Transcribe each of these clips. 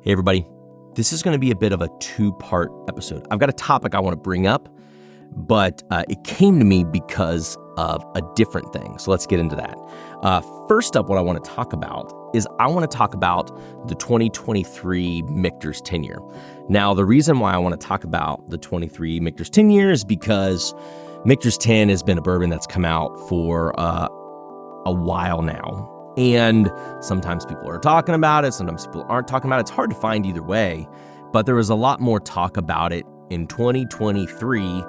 Hey everybody, this is going to be a bit of a two-part episode. I've got a topic I want to bring up, but it came to me because of a different thing. So let's get into that. First up, what I want to talk about is I want to talk about the 2023 Michter's 10 year. Now, the reason why I want to talk about the 23 Michter's 10 year is because Michter's 10 has been a bourbon that's come out for a while now. And sometimes people are talking about it, sometimes people aren't talking about it. It's hard to find either way, but there was a lot more talk about it in 2023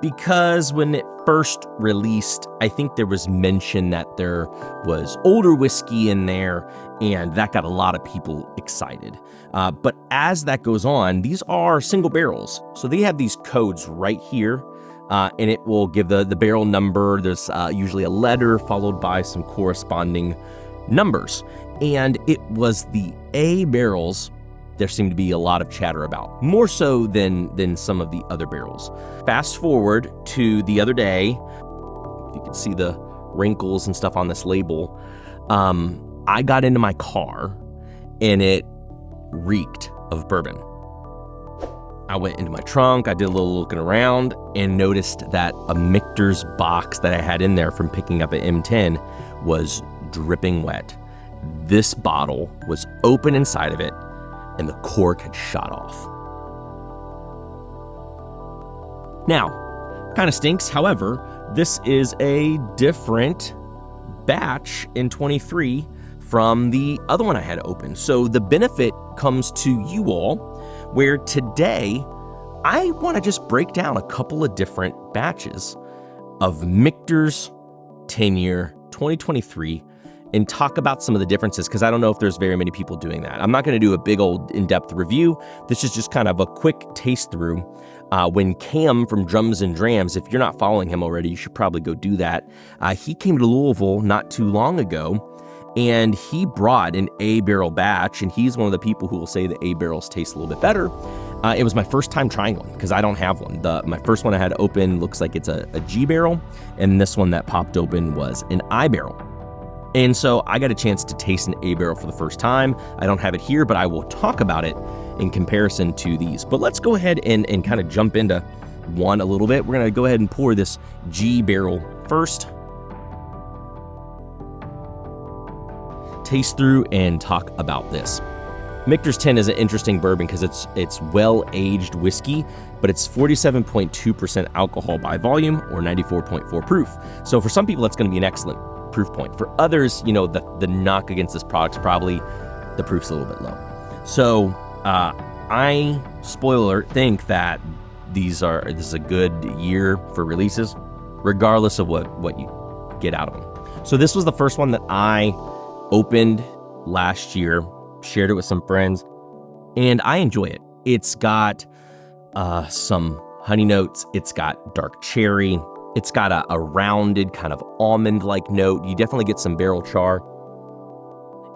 because when it first released, I think there was mention that there was older whiskey in there, and that got a lot of people excited. But as that goes on, these are single barrels. So they have these codes right here. And it will give the barrel number. There's usually a letter followed by some corresponding numbers. And it was the A barrels there seemed to be a lot of chatter about, more so than some of the other barrels. Fast forward to the other day, you can see the wrinkles and stuff on this label. I got into my car and it reeked of bourbon. I went into my trunk, I did a little looking around, and noticed that a Michter's box that I had in there from picking up at M10 was dripping wet. This bottle was open inside of it, and the cork had shot off. Now, kind of stinks. However, this is a different batch in 23 from the other one I had open. So the benefit comes to you all, where today I want to just break down a couple of different batches of Michter's 10 year 2023 and talk about some of the differences, because I don't know if there's very many people doing that. I'm not going to do a big old in-depth review. This is just kind of a quick taste through. When Cam from Drums and Drams, if you're not following him already, you should probably go do that. He came to Louisville not too long ago, and he brought an A barrel batch, and he's one of the people who will say the A barrels taste a little bit better. It was my first time trying one because I don't have one. My first one I had open looks like it's a G barrel, and this one that popped open was an I barrel. And so I got a chance to taste an A barrel for the first time. I don't have it here, but I will talk about it in comparison to these. But let's go ahead and kind of jump into one a little bit. We're going to go ahead and pour this G barrel first. Taste through and talk about this. Michter's 10 is an interesting bourbon because it's well-aged whiskey, but it's 47.2% alcohol by volume or 94.4 proof. So for some people, that's going to be an excellent proof point. For others, the knock against this product is probably the proof's a little bit low. So I, spoiler alert, think that this is a good year for releases, regardless of what you get out of them. So this was the first one that I opened last year, shared it with some friends, and I enjoy it. It's got some honey notes. It's got dark cherry. It's got a rounded kind of almond-like note. You definitely get some barrel char,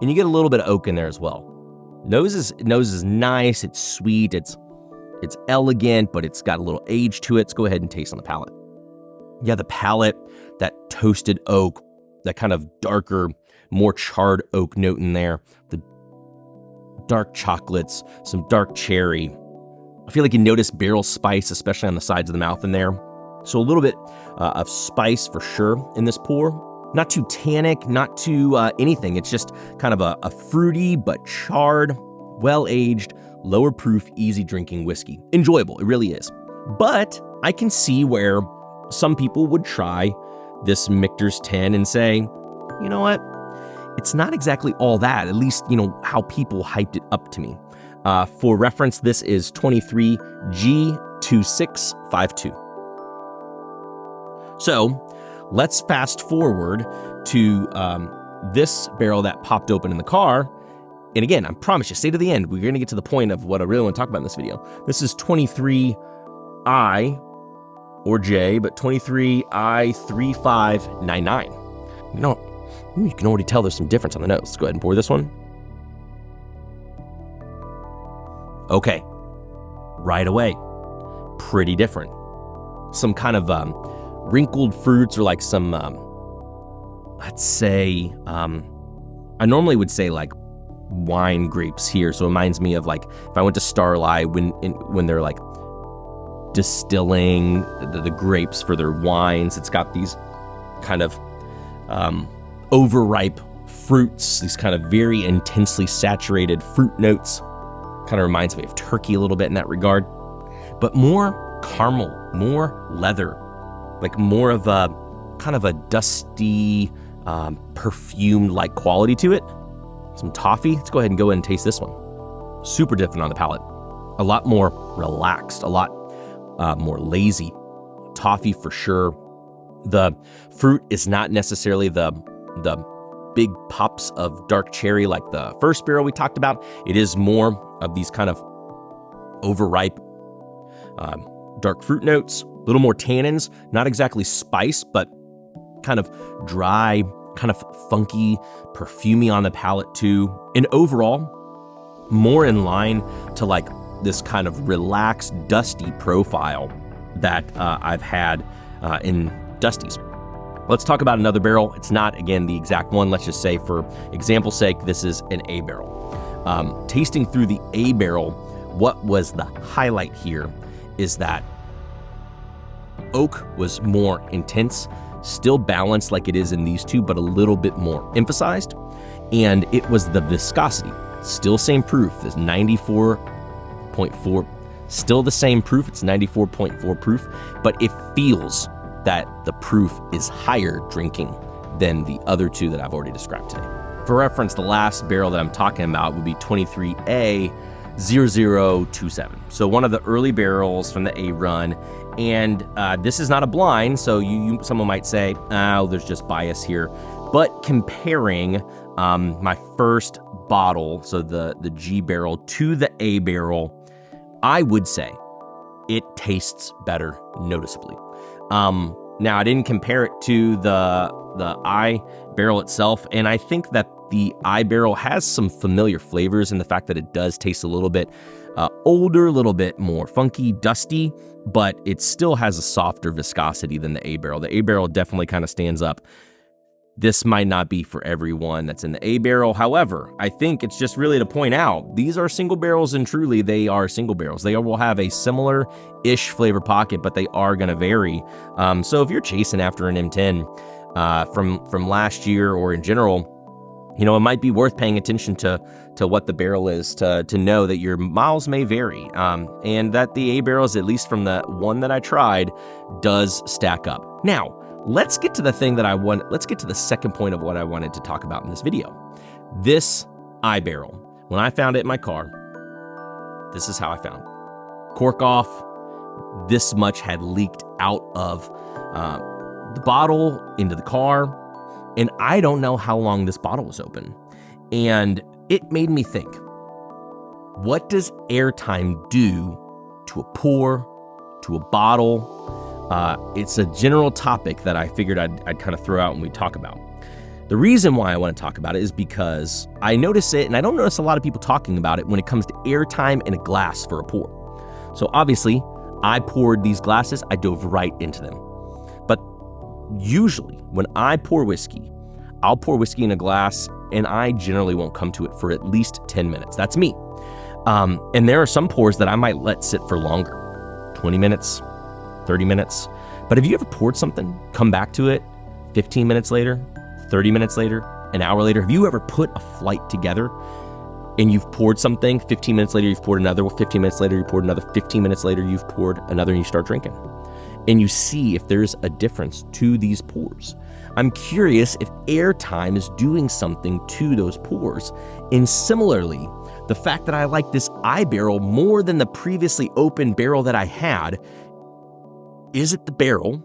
and you get a little bit of oak in there as well. Nose is nice. It's sweet. It's elegant, but it's got a little age to it. Let's go ahead and taste on the palate. Yeah, the palate, that toasted oak, that kind of darker, more charred oak note in there, the dark chocolates, some dark cherry. I feel like you notice barrel spice, especially on the sides of the mouth in there. So a little bit of spice for sure in this pour. Not too tannic, not too anything. It's just kind of a fruity but charred, well-aged, lower proof, easy drinking whiskey. Enjoyable, it really is. But I can see where some people would try this Michter's 10 and say, you know what? It's not exactly all that, at least, how people hyped it up to me. For reference, this is 23 G2652. So let's fast forward to this barrel that popped open in the car. And again, I promise you, stay to the end. We're going to get to the point of what I really want to talk about in this video. This is 23I or J, but 23I3599. You can already tell there's some difference on the nose. Let's go ahead and pour this one. Okay, right away, pretty different. Some kind of wrinkled fruits, or like some, let's say, I normally would say like wine grapes here. So it reminds me of like if I went to Starlight when they're like distilling the grapes for their wines. It's got these kind of overripe fruits, these kind of very intensely saturated fruit notes. Kind of reminds me of turkey a little bit in that regard, but more caramel, more leather, like more of a kind of a dusty, perfumed-like quality to it. Some toffee. Let's go ahead and taste this one. Super different on the palate. A lot more relaxed, a lot more lazy. Toffee for sure. The fruit is not necessarily the big pops of dark cherry like the first barrel we talked about. It is more of these kind of overripe dark fruit notes, a little more tannins, not exactly spice, but kind of dry, kind of funky, perfumey on the palate too. And overall, more in line to like this kind of relaxed, dusty profile that I've had in dusties. Let's talk about another barrel. It's not, again, the exact one. Let's just say for example's sake, this is an A barrel. Tasting through the A barrel, what was the highlight here is that oak was more intense, still balanced like it is in these two, but a little bit more emphasized. And it was the viscosity, still same proof, is 94.4, still the same proof, it's 94.4 proof, but it feels that the proof is higher drinking than the other two that I've already described today. For reference, the last barrel that I'm talking about would be 23A0027. So one of the early barrels from the A run, and this is not a blind, so someone might say, oh, there's just bias here. But comparing my first bottle, so the G barrel, to the A barrel, I would say it tastes better noticeably. Now, I didn't compare it to the I barrel itself, and I think that the I barrel has some familiar flavors in the fact that it does taste a little bit older, a little bit more funky, dusty, but it still has a softer viscosity than the A barrel. The A barrel definitely kind of stands up. This might not be for everyone that's in the A barrel. However, I think it's just really to point out, these are single barrels, and truly they are single barrels. They will have a similar-ish flavor pocket, but they are going to vary. So if you're chasing after an M10 from last year or in general, it might be worth paying attention to what the barrel is to know that your miles may vary, and that the A barrels, at least from the one that I tried, does stack up. Now, let's get to the thing that let's get to the second point of what I wanted to talk about in this video. This I barrel, when I found it in my car, this is how I found it. Cork off, this much had leaked out of the bottle into the car, and I don't know how long this bottle was open. And it made me think, what does airtime do to a pour, to a bottle? It's a general topic that I figured I'd kind of throw out when we talk about. The reason why I want to talk about it is because I notice it, and I don't notice a lot of people talking about it when it comes to airtime in a glass for a pour. So obviously, I poured these glasses, I dove right into them. But usually, when I pour whiskey, I'll pour whiskey in a glass, and I generally won't come to it for at least 10 minutes. That's me. And there are some pours that I might let sit for longer, 20 minutes, 30 minutes. But have you ever poured something, come back to it 15 minutes later, 30 minutes later, an hour later? Have you ever put a flight together and you've poured something, 15 minutes later you've poured another, 15 minutes later you poured another, 15 minutes later you've poured another, and you start drinking? And you see if there's a difference to these pours. I'm curious if airtime is doing something to those pours. And similarly, the fact that I like this I barrel more than the previously open barrel that I had, is it the barrel,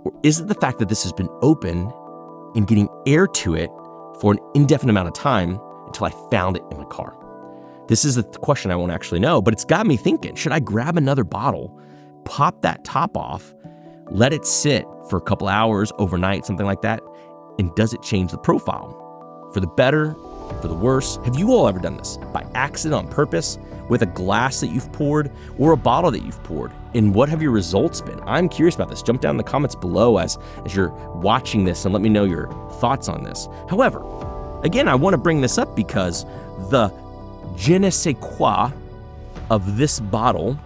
or is it the fact that this has been open and getting air to it for an indefinite amount of time until I found it in my car? This is the question I won't actually know, but it's got me thinking, should I grab another bottle, pop that top off, let it sit for a couple hours, overnight, something like that, and does it change the profile? For the better, for the worse? Have you all ever done this by accident, on purpose, with a glass that you've poured or a bottle that you've poured? And what have your results been? I'm curious about this. Jump down in the comments below as you're watching this and let me know your thoughts on this. However, again, I want to bring this up because the je ne sais quoi of this bottle,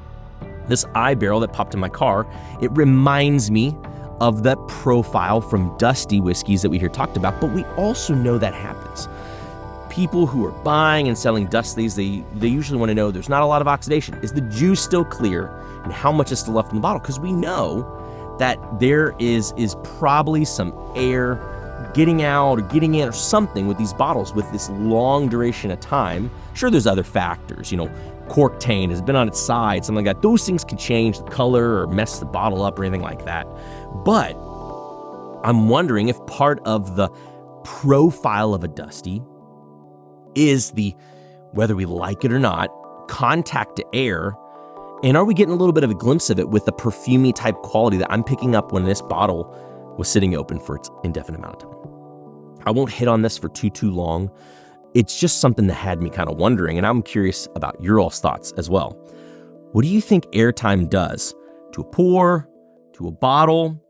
this eye barrel that popped in my car, it reminds me of that profile from dusty whiskeys that we hear talked about, but we also know that happens. People who are buying and selling dusties, they usually want to know there's not a lot of oxidation. Is the juice still clear? And how much is still left in the bottle? Because we know that there is probably some air getting out or getting in or something with these bottles with this long duration of time. Sure, there's other factors, cork taint has been on its side, something like that. Those things can change the color or mess the bottle up or anything like that. But I'm wondering if part of the profile of a dusty is the, whether we like it or not, contact to air, and are we getting a little bit of a glimpse of it with the perfumey type quality that I'm picking up when this bottle was sitting open for its indefinite amount of time. I won't hit on this for too long. It's just something that had me kind of wondering, and I'm curious about your all's thoughts as well. What do you think airtime does to a pour, to a bottle?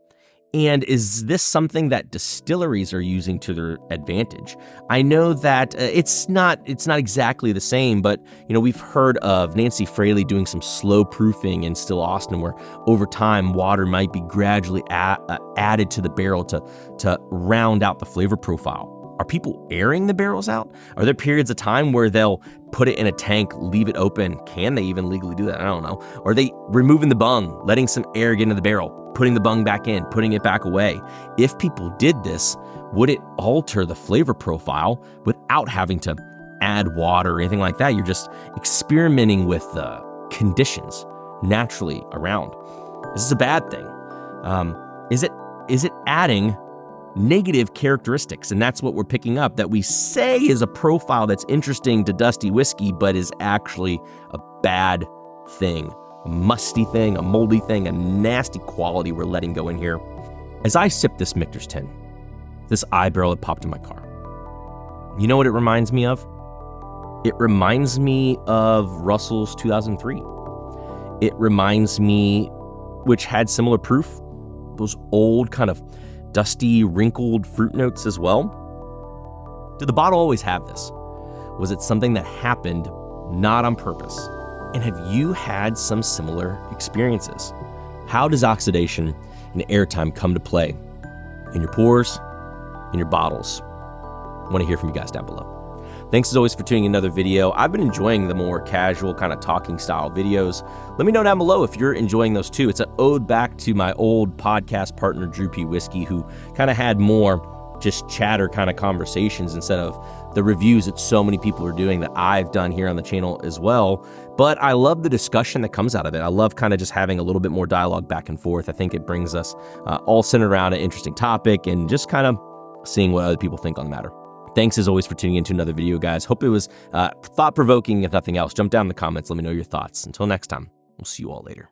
And is this something that distilleries are using to their advantage? I know that it's not exactly the same, but we've heard of Nancy Fraley doing some slow proofing in Still Austin, where over time water might be gradually added to the barrel to round out the flavor profile. Are people airing the barrels out? Are there periods of time where they'll put it in a tank, leave it open? Can they even legally do that? I don't know. Are they removing the bung, letting some air get into the barrel, putting the bung back in, putting it back away? If people did this, would it alter the flavor profile without having to add water or anything like that? You're just experimenting with the conditions naturally around. Is this a bad thing? Is it adding negative characteristics? And that's what we're picking up, that we say is a profile that's interesting to dusty whiskey, but is actually a bad thing, a musty thing, a moldy thing, a nasty quality we're letting go in here. As I sip this Michter's 10, this eye barrel that popped in my car, you know what it reminds me of? It reminds me of Russell's 2003. It reminds me, which had similar proof, those old kind of dusty, wrinkled fruit notes as well. Did the bottle always have this? Was it something that happened not on purpose? And have you had some similar experiences? How does oxidation and airtime come to play in your pours, in your bottles? I want to hear from you guys down below. Thanks as always for tuning in another video. I've been enjoying the more casual kind of talking style videos. Let me know down below if you're enjoying those too. It's an ode back to my old podcast partner, Drew P. Whiskey, who kind of had more just chatter kind of conversations instead of the reviews that so many people are doing that I've done here on the channel as well. But I love the discussion that comes out of it. I love kind of just having a little bit more dialogue back and forth. I think it brings us all centered around an interesting topic and just kind of seeing what other people think on the matter. Thanks as always for tuning into another video, guys. Hope it was thought-provoking, if nothing else. Jump down in the comments. Let me know your thoughts. Until next time, we'll see you all later.